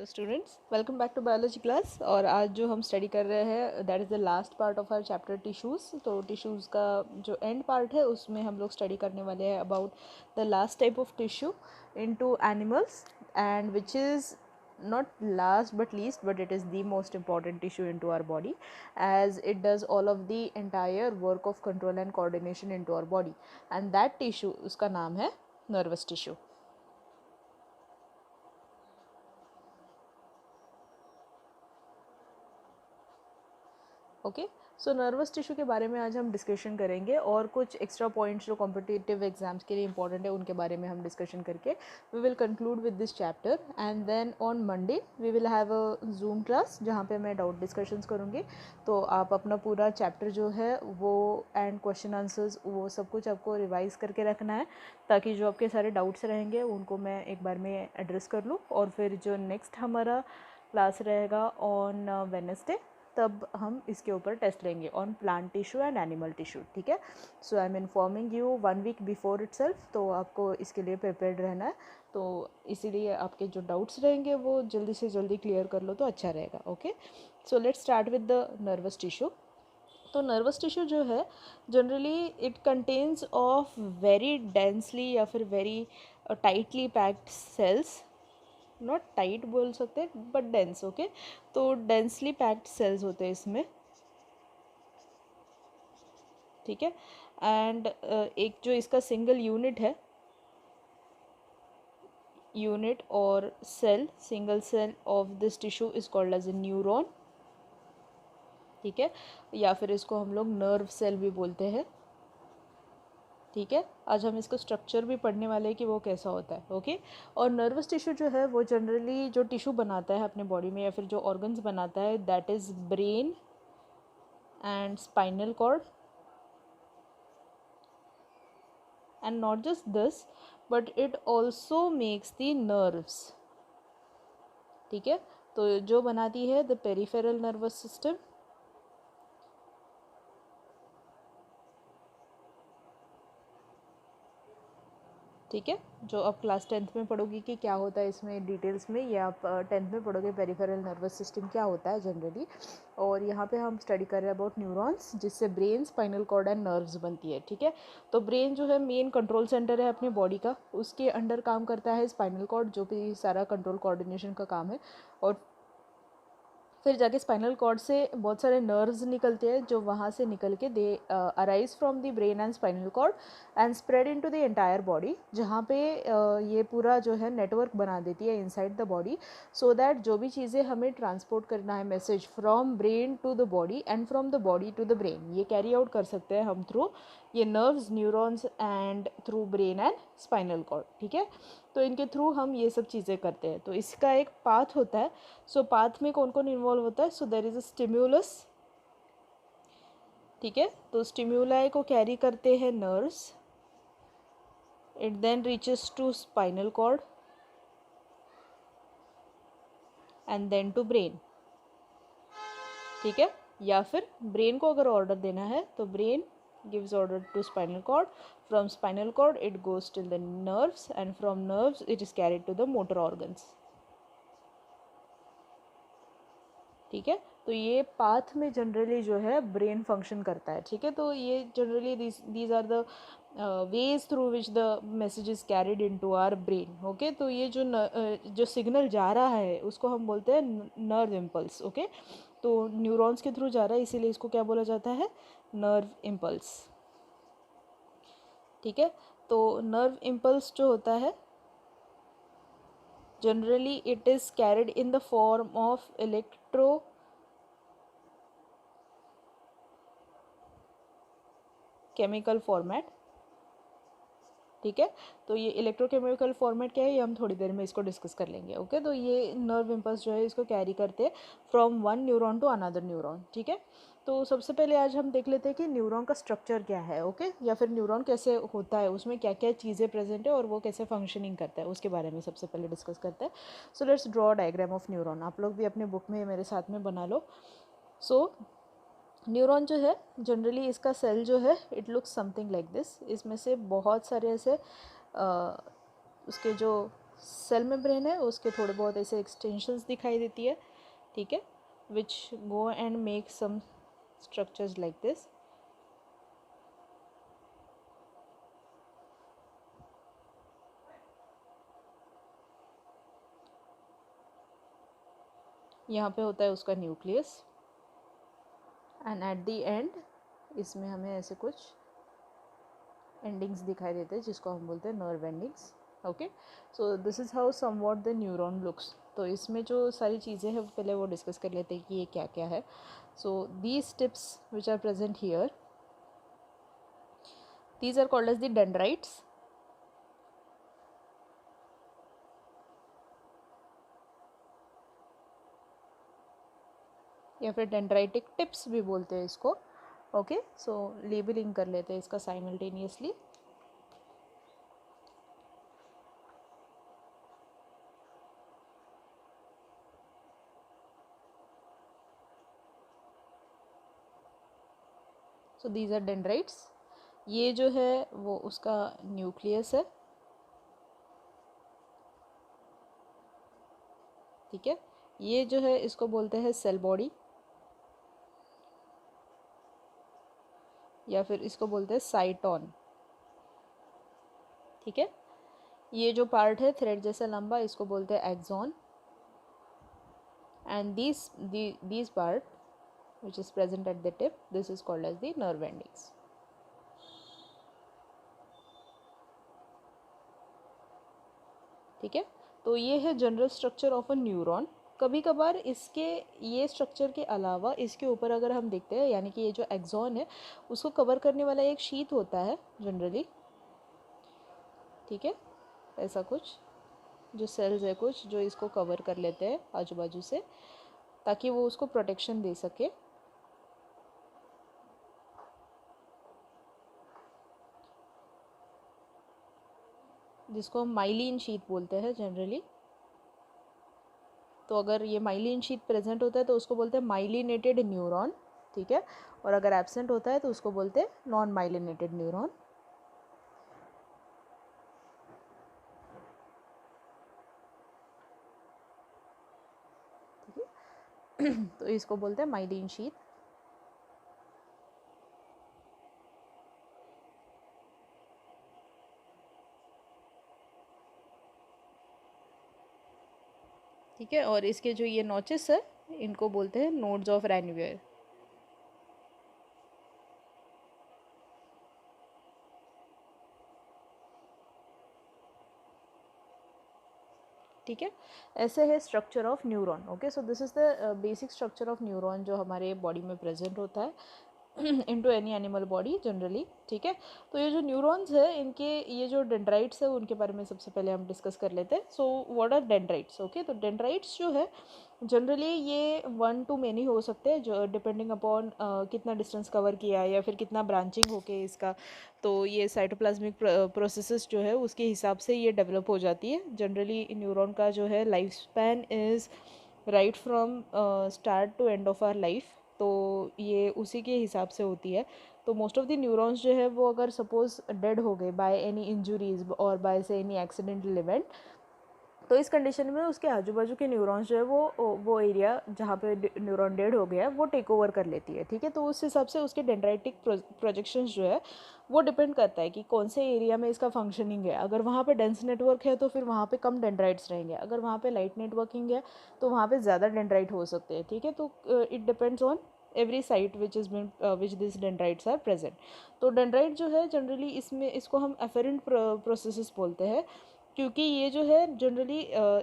Students, welcome back to biology class. और आज जो हम स्टडी कर रहे हैं that is the last part of our chapter tissues. तो टिश्यूज़ का जो एंड पार्ट है उसमें हम लोग स्टडी करने वाले हैं about the last type of tissue into animals, and which is not last but least, but it is the most important tissue into our body, as it does all of the entire work of control and coordination into our body, and that tissue उसका नाम है nervous tissue. Okay, so nervous tissue के बारे में आज हम discussion करेंगे और कुछ एक्स्ट्रा पॉइंट्स जो कॉम्पिटिटिव एग्जाम्स के लिए इंपॉर्टेंट है उनके बारे में हम डिस्कशन करके we will conclude with this chapter. And then on Monday we will have a Zoom class जहाँ पे मैं डाउट डिस्कशंस करूँगी। तो आप अपना पूरा चैप्टर जो है वो एंड क्वेश्चन आंसर्स वो सब कुछ आपको रिवाइज करके रखना है, ताकि जो आपके सारे डाउट्स रहेंगे उनको मैं एक बार में एड्रेस कर लूँ। और फिर जो नेक्स्ट हमारा क्लास रहेगा ऑन वेडनेसडे, तब हम इसके ऊपर टेस्ट लेंगे on plant tissue and animal tissue. ठीक है, so I am informing you 1 week before itself, तो आपको इसके लिए प्रिपेयर्ड रहना है। तो इसीलिए आपके जो डाउट्स रहेंगे वो जल्दी से जल्दी क्लियर कर लो तो अच्छा रहेगा। Okay, so let's start with the nervous tissue. तो नर्वस टिश्यू जो है generally it contains of very densely या फिर very tightly packed cells, not tight बोल सकते बट डेंस। ओके, तो डेंसली पैक्ड सेल्स होते हैं इसमें। ठीक है, एंड एक जो इसका सिंगल यूनिट है, यूनिट और cell, single cell of this tissue is called as a neuron. ठीक है, या फिर इसको हम लोग नर्व सेल भी बोलते हैं। ठीक है, आज हम इसको स्ट्रक्चर भी पढ़ने वाले हैं कि वो कैसा होता है। ओके, और नर्वस टिश्यू जो है वो जनरली जो टिश्यू बनाता है अपने बॉडी में या फिर जो ऑर्गन्स बनाता है that is brain and spinal cord, and not just this but it also makes the nerves. ठीक है, तो जो बनाती है द पेरिफेरल नर्वस सिस्टम। ठीक है, जो आप क्लास 10th में पढ़ोगी कि क्या होता है इसमें डिटेल्स में, या आप 10th में पढ़ोगे पेरिफेरल नर्वस सिस्टम क्या होता है जनरली। और यहाँ पे हम स्टडी कर रहे हैं अबाउट न्यूरॉन्स, जिससे brain, spinal cord and nerves बनती है। ठीक है, तो ब्रेन जो है मेन कंट्रोल सेंटर है अपने बॉडी का, उसके अंडर काम करता है स्पाइनल कॉर्ड जो भी सारा कंट्रोल कोऑर्डिनेशन का काम है। और फिर जाके स्पाइनल कॉर्ड से बहुत सारे नर्व्स निकलते हैं जो वहाँ से निकल के they arise from the brain and spinal cord and spread into the entire body, जहाँ पे ये पूरा जो है नेटवर्क बना देती है inside the body, so that जो भी चीज़ें हमें ट्रांसपोर्ट करना है message from brain to the body and from the body to the brain, ये कैरी आउट कर सकते हैं हम थ्रू ये nerves, neurons and through brain and spinal cord. ठीक है, तो इनके थ्रू हम ये सब चीज़ें करते हैं। तो इसका एक पाथ होता है। सो पाथ में कौन कौन इन्वॉल्व होता है? So there is a stimulus. ठीक है, तो स्टिम्युलाई को कैरी करते हैं nerves, it then reaches to spinal cord and then to brain. ठीक है, या फिर ब्रेन को अगर ऑर्डर देना है तो brain gives order to spinal cord, from spinal cord it goes till the nerves and from nerves it is carried to the motor organs. ठीक है, तो ये पाथ में जनरली जो है ब्रेन फंक्शन करता है। ठीक है, तो ये generally these are the ways through which the message is carried in to our brain. Okay, तो ये जो सिग्नल जा रहा है उसको हम बोलते हैं नर्व इम्पल्स। ओके, तो न्यूरॉन्स के थ्रू जा रहा है इसीलिए इसको क्या बोला जाता है? Nerve impulse. ठीक है, तो नर्व इम्पल्स जो होता है generally it is carried in the form of electro chemical format. ठीक है, तो ये इलेक्ट्रोकेमिकल फॉर्मेट क्या है ये हम थोड़ी देर में इसको डिस्कस कर लेंगे। ओके, तो ये नर्व इम्पल्स जो है इसको कैरी करते हैं from one neuron to another neuron. ठीक है, तो सबसे पहले आज हम देख लेते हैं कि न्यूरॉन का स्ट्रक्चर क्या है। ओके, या फिर न्यूरॉन कैसे होता है, उसमें क्या क्या चीज़ें प्रेजेंट है और वो कैसे फंक्शनिंग करता है उसके बारे में सबसे पहले डिस्कस करते हैं। So let's draw diagram of neuron. आप लोग भी अपने बुक में मेरे साथ में बना लो। सो न्यूरॉन जो है जनरली इसका सेल जो है it looks something like this. इसमें से बहुत सारे ऐसे उसके जो सेल मेम्ब्रेन है उसके थोड़े बहुत ऐसे एक्सटेंशंस दिखाई देती है, ठीक है, which go and make some structures like this. यहाँ पे होता है उसका nucleus and at the end इसमें हमें ऐसे कुछ एंडिंग्स दिखाई देते हैं जिसको हम बोलते हैं nerve endings. Okay, so this is how somewhat the neuron looks. तो इसमें जो सारी चीज़ें हैं पहले वो डिस्कस कर लेते हैं कि ये क्या क्या है। So these tips which are present here, these are called as the dendrites. या फिर डेंड्राइटिक टिप्स भी बोलते हैं इसको। ओके, सो लेबलिंग कर लेते हैं इसका simultaneously. So these are dendrites. ये जो है वो उसका न्यूक्लियस है, ठीक है। ये जो है इसको बोलते हैं सेल बॉडी, या फिर इसको बोलते हैं साइटोन, ठीक है। ये जो पार्ट है थ्रेड जैसा लंबा इसको बोलते हैं axon, and this part which is present at the tip, this is called as the nerve endings, ठीक है। तो ये है general structure of a neuron. कभी कभार इसके ये स्ट्रक्चर के अलावा इसके ऊपर अगर हम देखते हैं, यानी कि ये जो एक्सॉन है उसको कवर करने वाला एक शीट होता है जनरली, ठीक है, ऐसा कुछ जो सेल्स है कुछ जो इसको कवर कर लेते हैं आजू बाजू से, ताकि वो उसको प्रोटेक्शन दे सके। जिसको हम माइलिन शीट बोलते हैं जनरली। तो अगर ये माइलिन शीट प्रेजेंट होता है तो उसको बोलते हैं माइलिनेटेड न्यूरॉन, ठीक है। और अगर एब्सेंट होता है तो उसको बोलते हैं नॉन माइलिनेटेड न्यूरॉन, ठीक है। तो इसको बोलते हैं माइलिन शीट, ठीक है। और इसके जो ये नॉचेस है इनको बोलते हैं नोड्स ऑफ रैनवियर, ठीक है। ऐसे है structure of neuron. Okay, so this is the basic structure of neuron जो हमारे बॉडी में प्रेजेंट होता है into any animal body generally, ठीक है। तो ये जो न्यूरॉन्स है इनके ये जो डेंड्राइट्स है उनके बारे में सबसे पहले हम डिस्कस कर लेते हैं। So what are dendrites? Okay, तो डेंड्राइट्स जो है जनरली ये 1 to many हो सकते हैं, जो डिपेंडिंग अपॉन कितना डिस्टेंस कवर किया है या फिर कितना ब्रांचिंग होके इसका, तो ये साइटोप्लाज्मिक प्रोसेसेस जो है उसके हिसाब से ये डेवलप हो जाती है। जनरली न्यूरॉन का जो है life span is right from start to end of our life, तो ये उसी के हिसाब से होती है। तो मोस्ट ऑफ द न्यूरॉन्स जो है वो अगर सपोज डेड हो गए बाय एनी इंजुरीज और बाय से एनी एक्सीडेंटल इवेंट, तो इस कंडीशन में उसके आजू बाजू के न्यूरॉन्स जो है वो एरिया जहाँ पे न्यूरॉन डेड हो गया है वो टेक ओवर कर लेती है, ठीक है। तो उस हिसाब से उसके डेंड्राइटिक प्रोजेक्शंस जो है वो डिपेंड करता है कि कौन से एरिया में इसका फंक्शनिंग है। अगर वहाँ पे डेंस नेटवर्क है तो फिर वहाँ पे कम डेंड्राइट्स रहेंगे, अगर वहाँ पे लाइट नेटवर्किंग है तो वहाँ पे ज़्यादा डेंड्राइट हो सकते हैं, ठीक है। तो it depends on every site which is been which this dendrites are present. तो डेंड्राइट जो है जनरली इसमें इसको हम एफेरेंट प्रोसेसेस बोलते हैं, क्योंकि ये जो है जनरली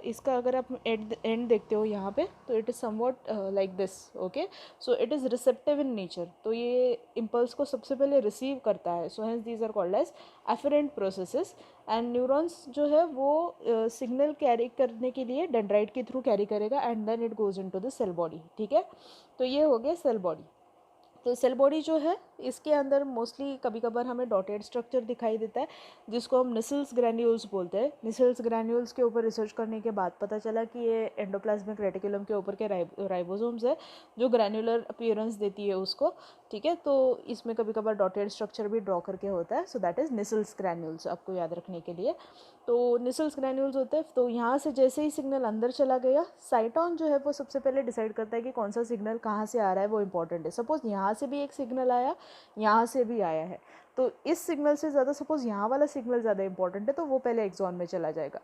इसका अगर आप एट एंड देखते हो यहाँ पे तो it is somewhat like this. Okay, so it is receptive in nature, तो ये इम्पल्स को सबसे पहले रिसीव करता है। So hence these are called as afferent processes. And neurons जो है वो सिग्नल कैरी करने के लिए डेंड्राइट के थ्रू कैरी करेगा and then it goes in to the cell body, ठीक है। तो ये हो गया सेल बॉडी। तो सेल बॉडी जो है इसके अंदर मोस्टली कभी कभार हमें डॉटेड स्ट्रक्चर दिखाई देता है जिसको हम निसल्स ग्रैन्यूल्स बोलते हैं। निसल्स ग्रैन्यूल्स के ऊपर रिसर्च करने के बाद पता चला कि ये एंडोप्लाज्मिक रेटिकुलम के ऊपर के राइबोसोम्स है जो ग्रैन्युलर अपीयरेंस देती है उसको, ठीक है। तो इसमें कभी कभार डॉटेड स्ट्रक्चर भी ड्रॉ करके होता है, so that is Nissl's granules, आपको याद रखने के लिए। तो निसल्स ग्रैन्यूल्स होते हैं। तो यहाँ से जैसे ही सिग्नल अंदर चला गया, साइटोन जो है वो सबसे पहले डिसाइड करता है कि कौन सा सिग्नल कहाँ से आ रहा है, वो इंपॉर्टेंट है। सपोज यहाँ से भी एक सिग्नल आया, यहाँ से भी आया है, तो इस सिग्नल से ज़्यादा सपोज यहाँ वाला सिग्नल ज़्यादा इंपॉर्टेंट है, तो वो पहले एक्सॉन में चला जाएगा,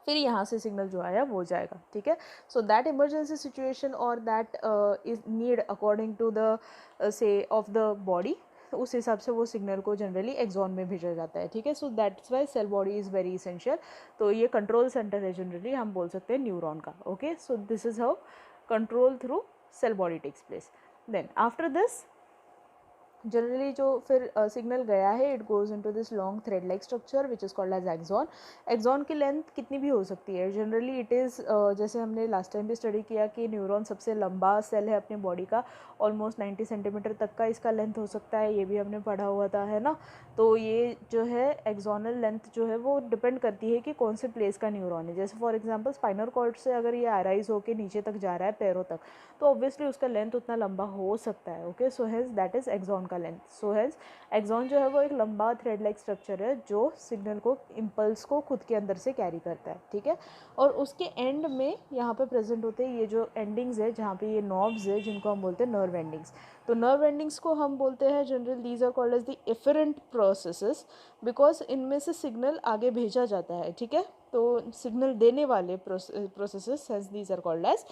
फिर यहाँ से सिग्नल जो आया वो जाएगा, ठीक है। सो दैट इमरजेंसी सिचुएशन और that is need according to the say of the body, उस हिसाब से वो सिग्नल को जनरली एक्सॉन में भेजा जाता है, ठीक है। So that's why cell body is very essential. तो ये कंट्रोल सेंटर है, जनरली हम बोल सकते हैं न्यूरॉन का, okay. So this is how control through cell body takes place. Then after this generally जो फिर सिग्नल गया है, it goes into this long thread like structure which is called as axon. Axon की length कितनी भी हो सकती है, जनरली इट इज़ जैसे हमने लास्ट टाइम भी स्टडी किया कि न्यूरॉन सबसे लंबा सेल है अपनी बॉडी का, ऑलमोस्ट 90 सेंटीमीटर तक का इसका लेंथ हो सकता है, ये भी हमने पढ़ा हुआ था, है ना। तो ये जो है एक्सॉनल लेंथ जो है वो डिपेंड करती है कि कौन से प्लेस का न्यूरॉन है। जैसे फॉर एग्जांपल स्पाइनल कॉर्ड से अगर ये अराइज होकर नीचे तक जा रहा है पैरों तक, तो ऑब्वियसली उसका लेंथ उतना लंबा हो सकता है, okay. So hence that is axon का लेंथ। सो हेंस एक्सॉन जो है वो एक लंबा थ्रेड लाइक स्ट्रक्चर है जो सिग्नल को, इम्पल्स को खुद के अंदर से कैरी करता है, ठीक है। और उसके एंड में यहाँ पे प्रेजेंट होते हैं ये जो एंडिंग्स है, जहाँ पे ये नॉब्स है जिनको हम बोलते हैं नर्व एंडिंग्स। तो नर्व एंडिंग्स को हम बोलते हैं general these are called as the afferent processes, because इनमें से सिग्नल आगे भेजा जाता है, ठीक है। तो सिग्नल देने वाले processes has these are called as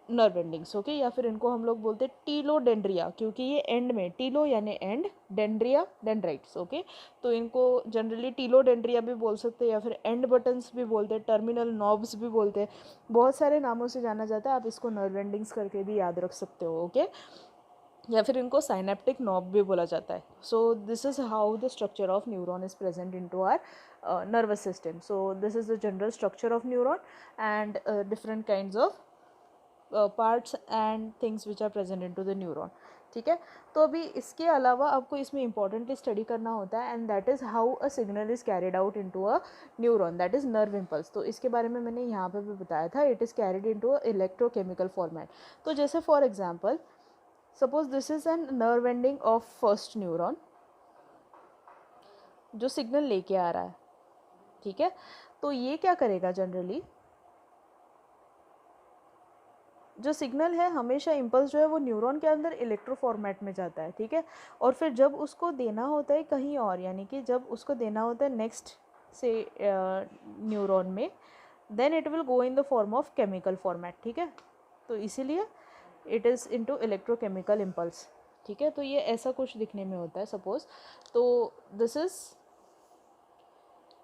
nerve endings, okay. या फिर इनको हम लोग बोलते हैं टीलोडेंड्रिया, क्योंकि ये एंड में, टीलो यानी एंड, डेंड्रिया डेंड्राइट्स, ओके। तो इनको जनरली टीलोडेंड्रिया भी बोल सकते हैं या फिर एंड बटन्स भी बोलते हैं, टर्मिनल नॉब्स भी बोलते हैं, बहुत सारे नामों से जाना जाता है। आप इसको नर्व एंडिंग्स करके भी याद रख सकते हो, ओके। या फिर इनको साइनेप्टिक नॉब भी बोला जाता है। So this is how the structure of neuron is present into our nervous system. So this is the general structure of neuron and different kinds of parts and things which are present into the neuron, ठीक है। तो अभी इसके अलावा आपको इसमें importantly study करना होता है, and that is how a signal is carried out into a neuron, that is nerve impulse. तो इसके बारे में मैंने यहाँ पे भी बताया था, it is carried into a electrochemical format. तो जैसे for example suppose this is an nerve ending of first neuron जो सिग्नल लेके आ रहा है, ठीक है। तो ये क्या करेगा, जनरली जो सिग्नल है हमेशा इम्पल्स जो है वो न्यूरॉन के अंदर इलेक्ट्रो फॉर्मेट में जाता है, ठीक है। और फिर जब उसको देना होता है कहीं और, यानी कि जब उसको देना होता है नेक्स्ट से न्यूरॉन में, then it will go in the form of chemical format, ठीक है। तो इसीलिए it is into electrochemical impulse, ठीक है। तो ये ऐसा कुछ दिखने में होता है सपोज। तो this is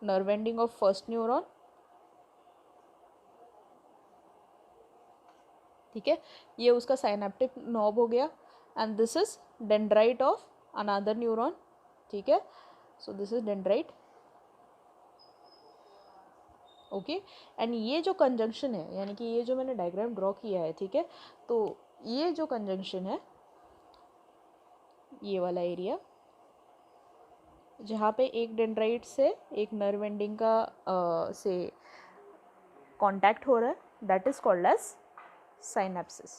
nerve ending of first neuron, ठीक है। ये उसका साइनेप्टिक नॉब हो गया, and this is dendrite of another neuron, ठीक है। So this is dendrite, okay. And ये जो कंजंक्शन है, यानी कि ये जो मैंने डायग्राम ड्रॉ किया है, ठीक है। तो ये जो कंजंक्शन है, ये वाला एरिया जहाँ पे एक डेंड्राइट से एक नर्व एंडिंग का से कांटेक्ट हो रहा है, that is called as synapsis,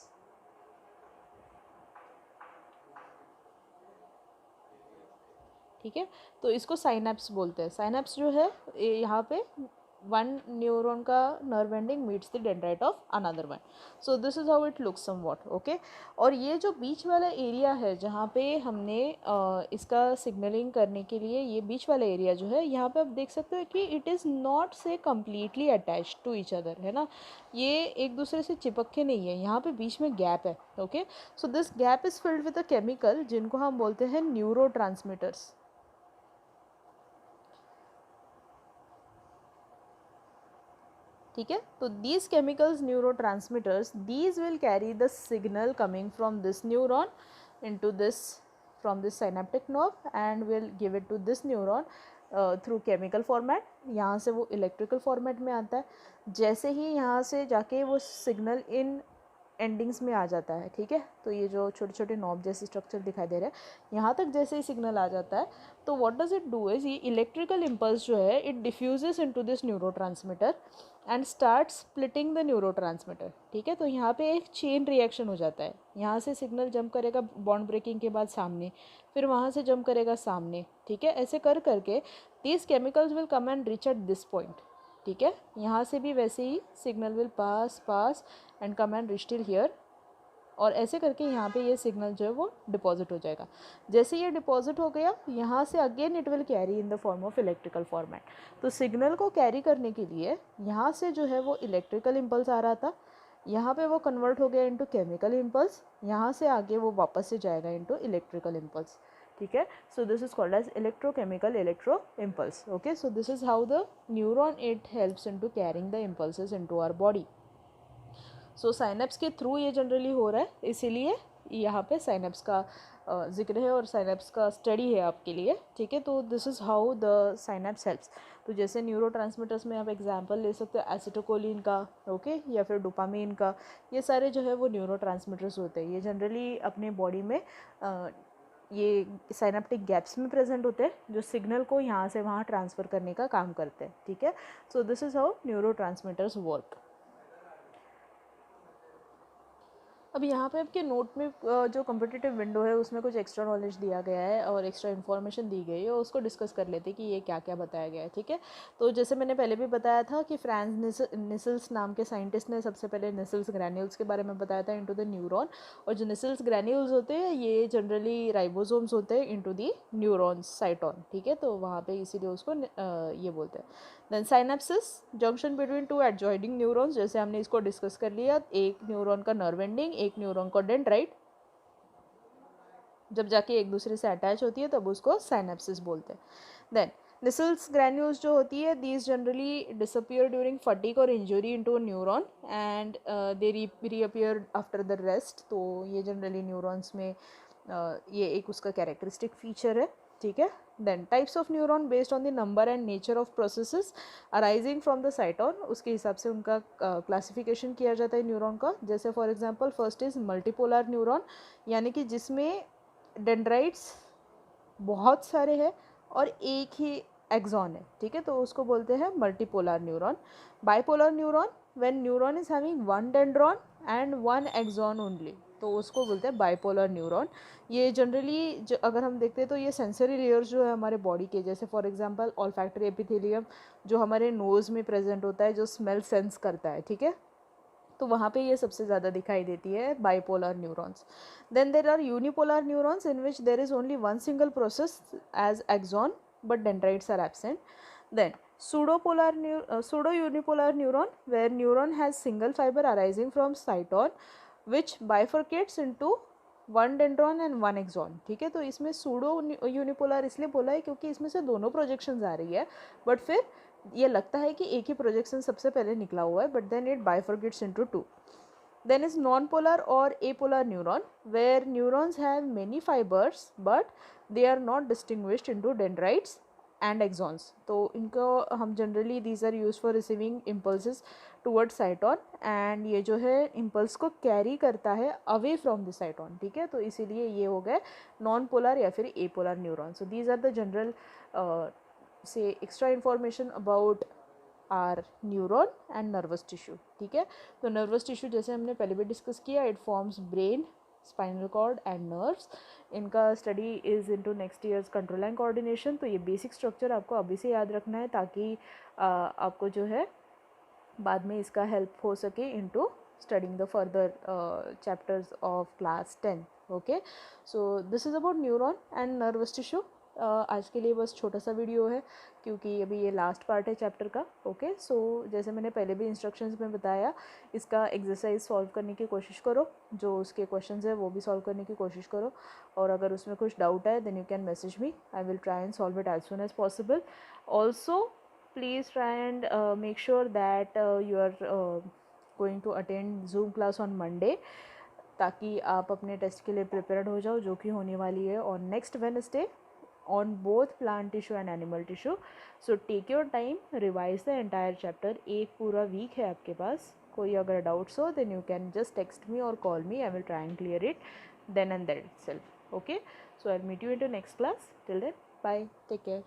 ठीक है। तो इसको साइनेप्स बोलते हैं। साइनेप्स जो है यहाँ पे वन न्यूरॉन का nerve ending meets the dendrite of another one. So this is how it looks somewhat, okay. और ये जो बीच वाला एरिया है जहाँ पे हमने इसका सिग्नलिंग करने के लिए, ये बीच वाला एरिया जो है, यहाँ पे आप देख सकते हो कि it is not say completely attached to each other, है ना। ये एक दूसरे से चिपक के नहीं है, यहाँ पे बीच में गैप है, okay. So this gap is filled with a chemical जिनको हम बोलते हैं न्यूरो ट्रांसमीटर्स, ठीक है। तो these chemicals neuro transmitters, these will carry the signal coming from this neuron into this, from this synaptic knob, and will give it to this neuron through chemical format. यहाँ से वो electrical format में आता है। जैसे ही यहाँ से जाके वो सिग्नल इन एंडिंग्स में आ जाता है, ठीक है। तो ये जो छोटे छोटे नॉब जैसे स्ट्रक्चर दिखाई दे रहे हैं, यहाँ तक जैसे ही सिग्नल आ जाता है तो what does it do is, ये इलेक्ट्रिकल इम्पल्स जो है it diffuses into this neurotransmitter and start splitting the neurotransmitter, ठीक है। तो यहाँ पे एक चेन रिएक्शन हो जाता है, यहाँ से सिग्नल जंप करेगा बॉन्ड ब्रेकिंग के बाद सामने, फिर वहाँ से जंप करेगा सामने, ठीक है। ऐसे कर करके these chemicals will come and reach at this point, ठीक है। यहाँ से भी वैसे ही signal will pass and come and reach till here, और ऐसे करके यहाँ पे ये सिग्नल जो है वो डिपॉजिट हो जाएगा। जैसे ये डिपॉजिट हो गया, यहाँ से again it will carry in the form of electrical format. तो सिग्नल को कैरी करने के लिए यहाँ से जो है वो इलेक्ट्रिकल इम्पल्स आ रहा था, यहाँ पे वो कन्वर्ट हो गया इनटू केमिकल इम्पल्स, यहाँ से आगे वो वापस से जाएगा इनटू इलेक्ट्रिकल इम्पल्स, ठीक है। So this is called as electrochemical electro impulse, okay. So this is how the neuron it helps into carrying the impulses into our body. So synapse के थ्रू ये जनरली हो रहा है, इसीलिए यहाँ पे साइनेप्स का जिक्र है और साइनेप्स का स्टडी है आपके लिए, ठीक है। तो this is how the synapse helps. तो जैसे न्यूरोट्रांसमीटर्स में आप एग्जांपल ले सकते हो एसिटोकोलिन का, ओके, या फिर डोपामीन का, ये सारे जो है वो न्यूरोट्रांसमीटर्स होते हैं। ये जनरली अपने बॉडी में ये साइनेप्टिक गैप्स में प्रेजेंट होते हैं, जो सिग्नल को यहाँ से वहाँ ट्रांसफ़र करने का काम करते हैं, ठीक है। So this is how neurotransmitters work. अब यहाँ पे आपके नोट में जो कॉम्पिटिटिव विंडो है उसमें कुछ एक्स्ट्रा नॉलेज दिया गया है और एक्स्ट्रा इन्फॉर्मेशन दी गई है, और उसको डिस्कस कर लेते हैं कि ये क्या क्या बताया गया है, ठीक है। तो जैसे मैंने पहले भी बताया था कि फ्रांस निसल्स नाम के साइंटिस्ट ने सबसे पहले निसल्स ग्रैन्यूल्स के बारे में बताया था इनटू द न्यूरॉन, और जो निसल्स ग्रैन्यूल्स होते हैं ये जनरली राइबोसोम्स होते हैं इनटू दी न्यूरॉन्स साइटोन, ठीक है। तो वहाँ पे इसीलिए उसको ये बोलते हैं। Then synapsis, junction between two adjoining neurons, जैसे हमने इसको डिस्कस कर लिया, एक न्यूरॉन का नर्व एंडिंग, एक न्यूरॉन का डेंड्राइट, जब जाके एक दूसरे से अटैच होती है तब उसको साइनेप्सिस बोलते हैं। देन निसल्स ग्रैन्यूल्स जो होती है these generally disappear during fatigue और injury into neuron and they reappear after the rest. तो ये जनरली न्यूरॉन्स में ये एक उसका कैरेक्टरिस्टिक फीचर है, ठीक है। Then types of neuron based on the number and nature of processes arising from the cyton, उसके हिसाब से उनका क्लासिफिकेशन किया जाता है न्यूरॉन का। जैसे for example first is multipolar neuron, यानी कि जिसमें डेंड्राइट्स बहुत सारे हैं और एक ही एक्सॉन है, ठीक है, तो उसको बोलते हैं multipolar neuron. Bipolar neuron, when neuron is having one dendron and one axon only, तो उसको बोलते हैं बाइपोलर न्यूरॉन। ये जनरली अगर हम देखते हैं तो ये सेंसरी लेयर्स जो है हमारे बॉडी के, जैसे फॉर एग्जांपल ऑल्फैक्टरी एपिथेलियम जो हमारे नोज़ में प्रेजेंट होता है, जो स्मेल सेंस करता है, ठीक है, तो वहाँ पे ये सबसे ज़्यादा दिखाई देती है bipolar neurons. Then there are unipolar neurons in which there is only one single process as axon but dendrites are absent. Then pseudo unipolar neuron where neuron has single fiber arising from cyton which bifurcates into one dendron and one axon, ठीक है। तो इसमें pseudo unipolar इसलिए बोला है क्योंकि इसमें से दोनों प्रोजेक्शंस आ रही है, बट फिर ये लगता है कि एक ही प्रोजेक्शन सबसे पहले निकला हुआ है, but then it bifurcates into two. Then is non polar और apolar neuron where neurons have many fibres but they are not distinguished into dendrites and axons. तो इनको हम generally these are use for receiving impulses toward cyton, and ये जो है impulse को carry करता है अवे फ्रॉम द साइटोन, ठीक है। तो इसीलिए ये हो गए नॉन पोलर या फिर apolar neuron. So these are the general से extra information about our neuron and nervous tissue, ठीक है। तो नर्वस टिश्यू जैसे हमने पहले भी डिस्कस किया, it forms brain, spinal cord and nerves. इनका study is into next years control and coordination. तो ये बेसिक स्ट्रक्चर आपको अभी से याद रखना है ताकि आपको जो है बाद में इसका हेल्प हो सके into studying the further chapters of class 10, okay. So this is about neuron and nervous tissue. आज के लिए बस छोटा सा वीडियो है क्योंकि अभी ये लास्ट पार्ट है चैप्टर का, ओके। सो जैसे मैंने पहले भी इंस्ट्रक्शंस में बताया, इसका एक्सरसाइज सॉल्व करने की कोशिश करो, जो उसके क्वेश्चंस है वो भी सॉल्व करने की कोशिश करो, और अगर उसमें कुछ डाउट है then you can message me, I will try and solve it as soon as possible. Also please try and make sure that you are going to attend zoom class on Monday, ताकि आप अपने test के लिए prepared हो जाओ, जो कि होने वाली है on next Wednesday on both plant tissue and animal tissue. So take your time, revise the entire chapter. एक पूरा वीक है आपके पास, कोई अगर डाउट्स हो then you can just text me और call me, I will try and clear it then and there itself. Okay, so I'll meet you into next class. Till then, bye, take care.